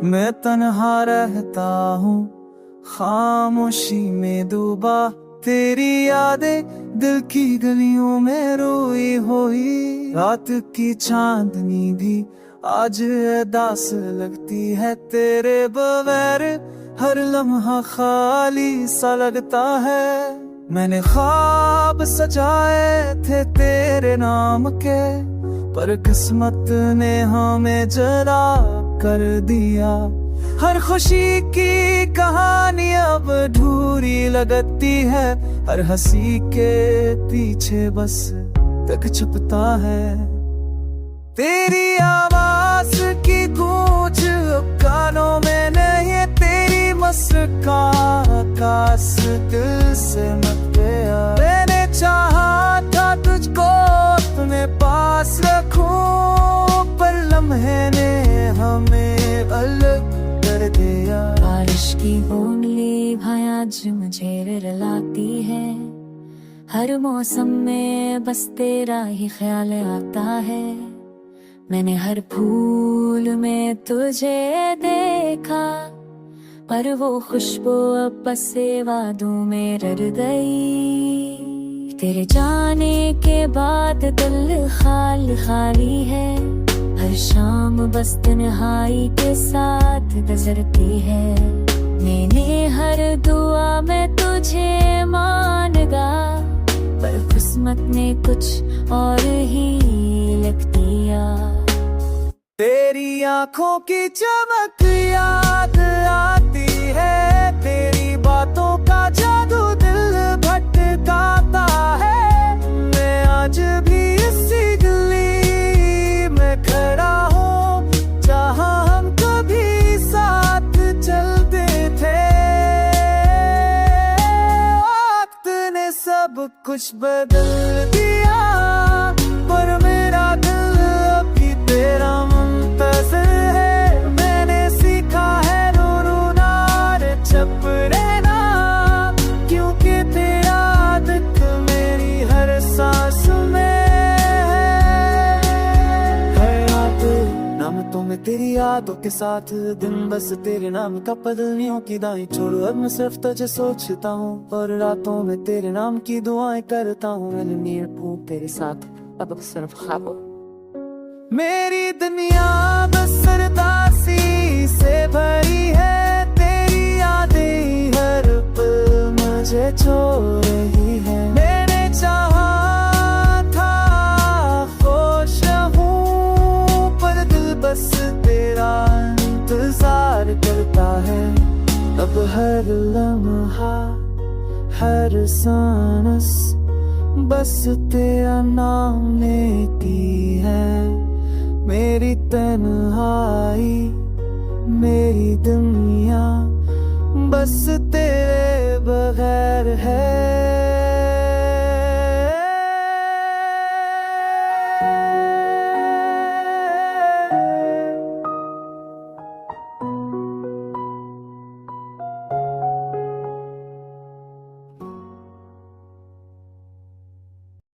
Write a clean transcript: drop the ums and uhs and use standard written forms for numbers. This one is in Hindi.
मैं तन्हा रहता हूँ खामोशी में डूबा, तेरी यादें दिल की गलियों में रोई हुई। रात की चांदनी भी आज उदास लगती है, तेरे बगैर हर लम्हा खाली सा लगता है। मैंने ख्वाब सजाए थे तेरे नाम के, पर किस्मत ने हमें जरा कर दिया। हर खुशी की कहानी अब अधूरी लगती है, हर हंसी के पीछे बस तक छुपता है। तेरी आवाज की गूंज अब कानों में नहीं, तेरी मुस्कान आकाश दिल से मत गया। मैंने चाहा था तुझको अपने पास रखूं, पर लम्हे ने हमें अलग कर दिया। बारिश की बूंदी भाई आज मुझे रुलाती है, हर मौसम में बस तेरा ही ख्याल आता है। मैंने हर फूल में तुझे देखा, पर वो खुशबू अब बस वादों में रर गई। तेरे जाने के बाद दिल खाली खाली है, हर शाम बस तन्हाई के साथ गुजरती है। मैंने हर दुआ में तुझे मांगा, पर किस्मत ने कुछ और ही लिख दिया। तेरी आंखों की चमक याद आती है, तेरी बातों का जादू दिल भटकाता है। मैं आज भी इसी गली में खड़ा हूँ, जहाँ हम कभी साथ चलते थे। वक्त ने सब कुछ बदल दिया, पर मेरा दिल अभी तेरा मुंतज़िर है। मैंने सीखा है रो रोना रे चुप रहना, क्योंकि तेरा आदत मेरी हर सांस में है। रात नाम तो मैं तेरी यादों के साथ, दिन बस तेरे नाम का पदनियों की दाई छोड़ो। अब मैं सिर्फ तुझे सोचता हूँ, और रातों में तेरे नाम की दुआएं करता हूँ। मैंने नींद फूंक तेरे साथ अब सिर्फ ख्वाबों। मेरी दुनिया बस उदासी से भरी है, तेरी यादें हर पल मुझे छोड़ रही है। मैंने चाहा था खुश रहूं, पर दिल बस तेरा इंतजार करता है। अब हर लम्हा हर सांस बस तेरा नाम लेती है। मेरी तन्हाई मेरी दुनिया बस तेरे बगैर है।